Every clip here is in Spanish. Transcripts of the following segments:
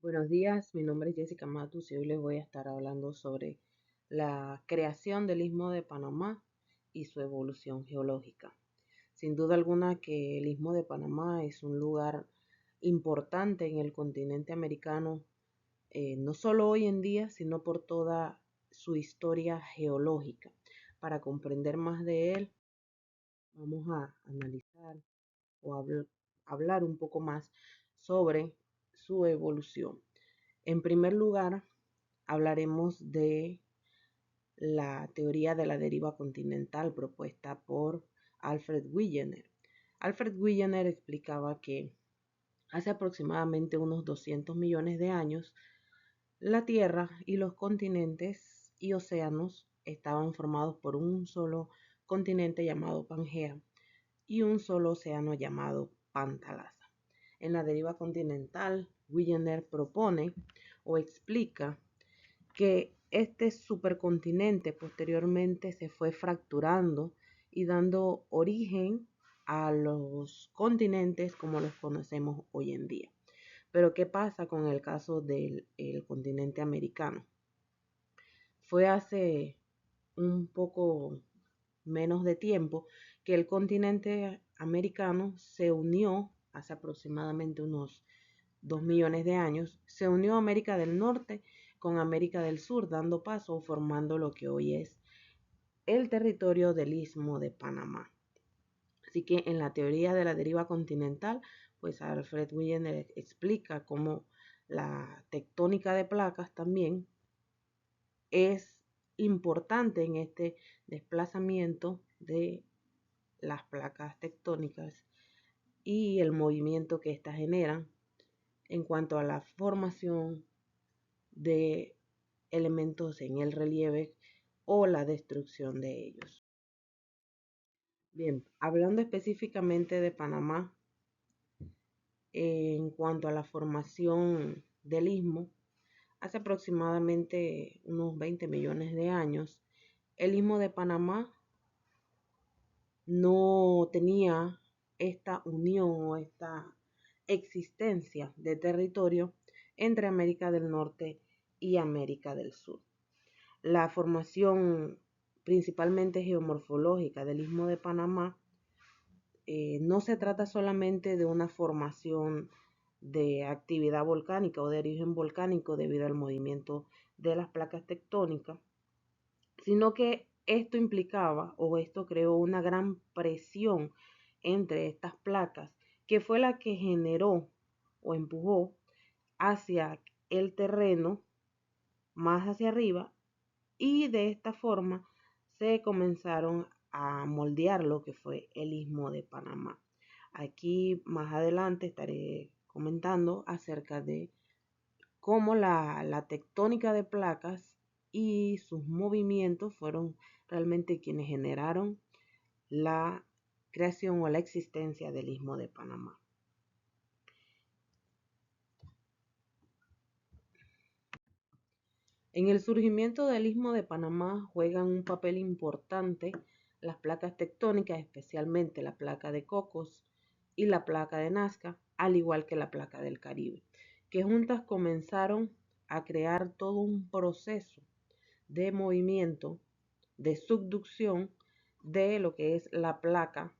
Buenos días, mi nombre es Jessica Matus y hoy les voy a estar hablando sobre la creación del Istmo de Panamá y su evolución geológica. Sin duda alguna que el Istmo de Panamá es un lugar importante en el continente americano, no solo hoy en día, sino por toda su historia geológica. Para comprender más de él, vamos a analizar o hablar un poco más sobre su evolución. En primer lugar, hablaremos de la teoría de la deriva continental propuesta por Alfred Wegener. Alfred Wegener explicaba que hace aproximadamente unos 200 millones de años, la Tierra y los continentes y océanos estaban formados por un solo continente llamado Pangea y un solo océano llamado Pantalasa. En la deriva continental, Wegener propone o explica que este supercontinente posteriormente se fue fracturando y dando origen a los continentes como los conocemos hoy en día. Pero ¿qué pasa con el caso del continente americano? Fue hace un poco menos de tiempo que el continente americano se unió, hace aproximadamente unos 2 millones de años, se unió América del Norte con América del Sur, dando paso o formando lo que hoy es el territorio del Istmo de Panamá. Así que en la teoría de la deriva continental, pues Alfred Wegener explica cómo la tectónica de placas también es importante en este desplazamiento de las placas tectónicas y el movimiento que éstas generan en cuanto a la formación de elementos en el relieve o la destrucción de ellos. Bien, hablando específicamente de Panamá, en cuanto a la formación del istmo, hace aproximadamente unos 20 millones de años, el istmo de Panamá no tenía esta unión o esta existencia de territorio entre América del Norte y América del Sur. La formación principalmente geomorfológica del Istmo de Panamá no se trata solamente de una formación de actividad volcánica o de origen volcánico debido al movimiento de las placas tectónicas, sino que esto implicaba o esto creó una gran presión entre estas placas, que fue la que generó o empujó hacia el terreno más hacia arriba, y de esta forma se comenzaron a moldear lo que fue el Istmo de Panamá. Aquí más adelante estaré comentando acerca de cómo la tectónica de placas y sus movimientos fueron realmente quienes generaron la creación o la existencia del Istmo de Panamá. En el surgimiento del Istmo de Panamá juegan un papel importante las placas tectónicas, especialmente la placa de Cocos y la placa de Nazca, al igual que la placa del Caribe, que juntas comenzaron a crear todo un proceso de movimiento, de subducción de lo que es la placa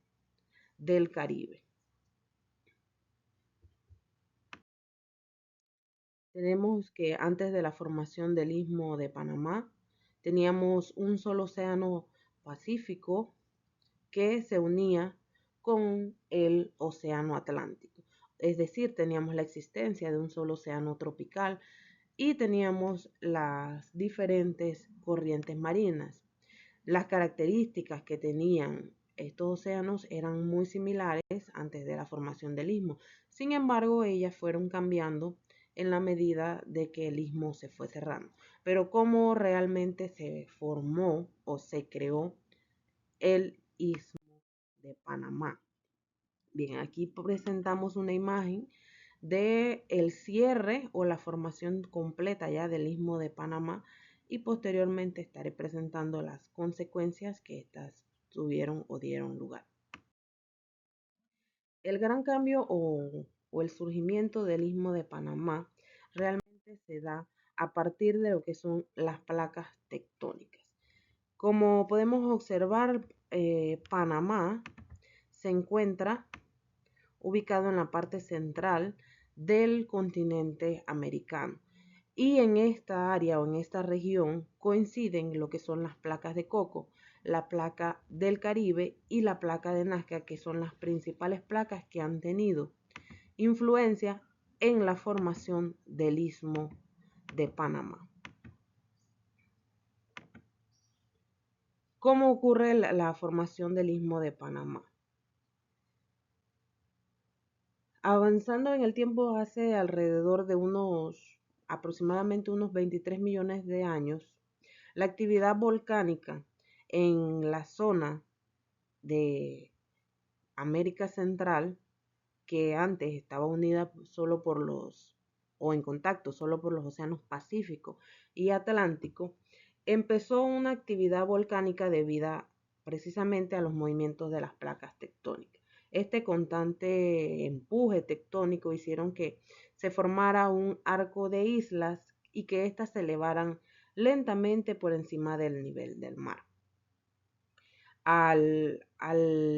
del Caribe. Tenemos que antes de la formación del Istmo de Panamá, teníamos un solo océano Pacífico que se unía con el océano Atlántico. Es decir, teníamos la existencia de un solo océano tropical y teníamos las diferentes corrientes marinas. Las características que tenían estos océanos eran muy similares antes de la formación del istmo. Sin embargo, ellas fueron cambiando en la medida de que el istmo se fue cerrando. Pero cómo realmente se formó o se creó el istmo de Panamá. Bien, aquí presentamos una imagen de el cierre o la formación completa ya del istmo de Panamá, y posteriormente estaré presentando las consecuencias que estas tuvieron o dieron lugar. El gran cambio o el surgimiento del istmo de Panamá realmente se da a partir de lo que son las placas tectónicas. Como podemos observar, Panamá se encuentra ubicado en la parte central del continente americano. Y en esta área o en esta región coinciden lo que son las placas de coco, la placa del Caribe y la placa de Nazca, que son las principales placas que han tenido influencia en la formación del Istmo de Panamá. ¿Cómo ocurre la formación del Istmo de Panamá? Avanzando en el tiempo hace alrededor de aproximadamente unos 23 millones de años, la actividad volcánica en la zona de América Central, que antes estaba unida solo por o en contacto solo por los océanos Pacífico y Atlántico, empezó una actividad volcánica debida precisamente a los movimientos de las placas tectónicas. Este constante empuje tectónico hicieron que se formara un arco de islas y que éstas se elevaran lentamente por encima del nivel del mar. Al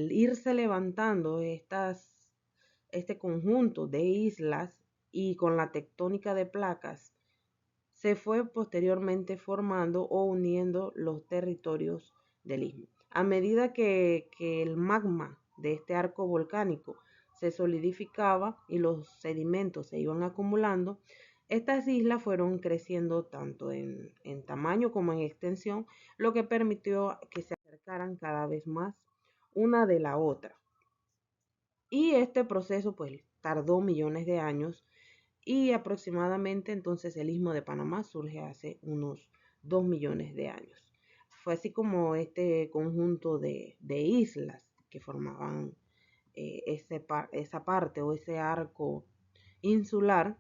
irse levantando este conjunto de islas y con la tectónica de placas, se fue posteriormente formando o uniendo los territorios del istmo. A medida que el magma de este arco volcánico se solidificaba y los sedimentos se iban acumulando, estas islas fueron creciendo tanto en tamaño como en extensión, lo que permitió que se acercaran cada vez más una de la otra. Y este proceso pues tardó millones de años y aproximadamente entonces el Istmo de Panamá surge hace unos 2 millones de años. Fue así como este conjunto de islas que formaban esa parte o ese arco insular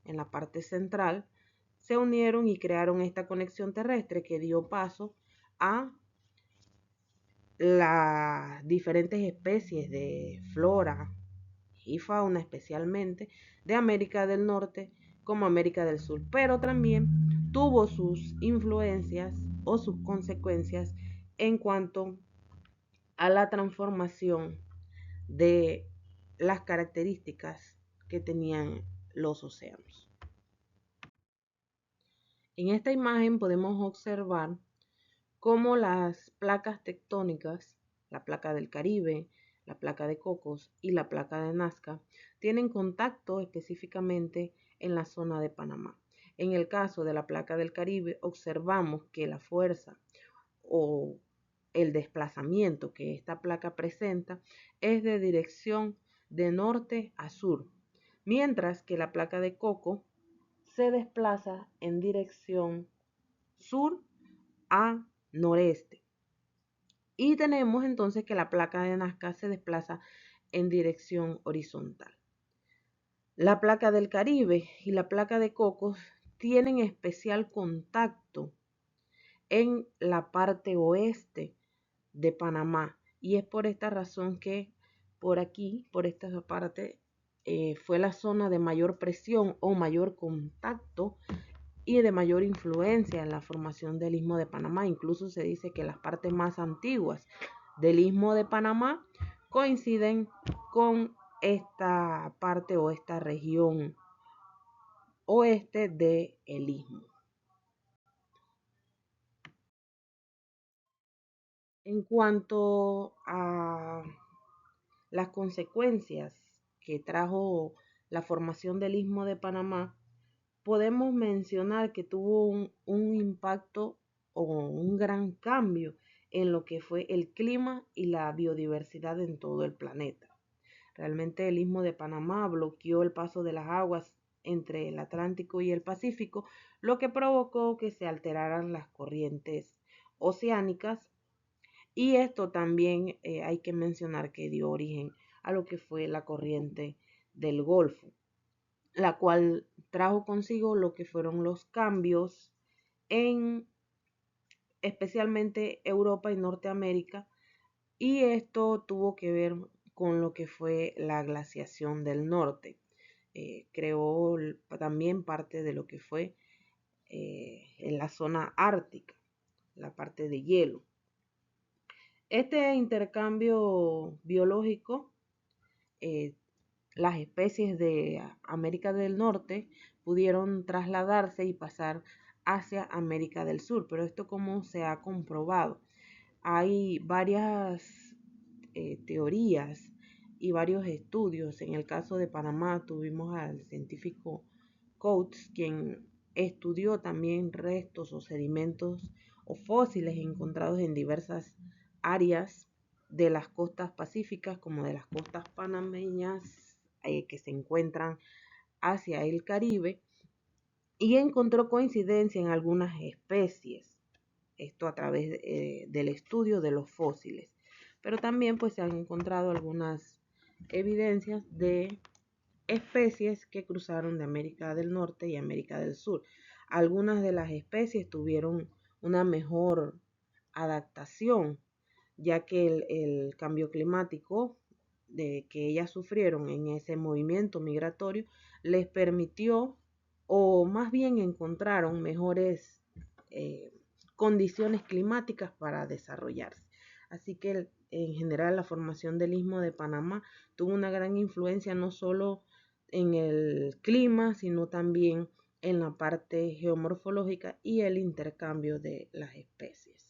en la parte central se unieron y crearon esta conexión terrestre que dio paso a las diferentes especies de flora y fauna, especialmente de América del Norte como América del Sur, pero también tuvo sus influencias o sus consecuencias en cuanto a la transformación de las características que tenían los océanos. En esta imagen podemos observar cómo las placas tectónicas, la placa del Caribe, la placa de Cocos y la placa de Nazca, tienen contacto específicamente en la zona de Panamá. En el caso de la placa del Caribe, observamos que la fuerza o el desplazamiento que esta placa presenta es de dirección de norte a sur, mientras que la placa de Coco se desplaza en dirección sur a noreste. Y tenemos entonces que la placa de Nazca se desplaza en dirección horizontal. La placa del Caribe y la placa de Cocos tienen especial contacto en la parte oeste de Panamá. Y es por esta razón que por aquí, por esta parte, fue la zona de mayor presión o mayor contacto y de mayor influencia en la formación del Istmo de Panamá. Incluso se dice que las partes más antiguas del Istmo de Panamá coinciden con esta parte o esta región oeste del Istmo. En cuanto a las consecuencias que trajo la formación del Istmo de Panamá, podemos mencionar que tuvo un impacto o un gran cambio en lo que fue el clima y la biodiversidad en todo el planeta. Realmente el Istmo de Panamá bloqueó el paso de las aguas entre el Atlántico y el Pacífico, lo que provocó que se alteraran las corrientes oceánicas, y esto también hay que mencionar que dio origen a lo que fue la corriente del Golfo, la cual trajo consigo lo que fueron los cambios en especialmente Europa y Norteamérica, y esto tuvo que ver con lo que fue la glaciación del norte, creó también parte de lo que fue en la zona ártica, la parte de hielo. Este intercambio biológico, las especies de América del Norte pudieron trasladarse y pasar hacia América del Sur, pero esto como se ha comprobado. Hay varias teorías y varios estudios. En el caso de Panamá tuvimos al científico Coates, quien estudió también restos o sedimentos o fósiles encontrados en diversas áreas de las costas pacíficas como de las costas panameñas que se encuentran hacia el Caribe, y encontró coincidencia en algunas especies, esto a través del estudio de los fósiles. Pero también pues se han encontrado algunas evidencias de especies que cruzaron de América del Norte y América del Sur. Algunas de las especies tuvieron una mejor adaptación, ya que el cambio climático de que ellas sufrieron en ese movimiento migratorio les permitió, o más bien encontraron mejores condiciones climáticas para desarrollarse. Así que en general la formación del Istmo de Panamá tuvo una gran influencia no solo en el clima, sino también en la parte geomorfológica y el intercambio de las especies.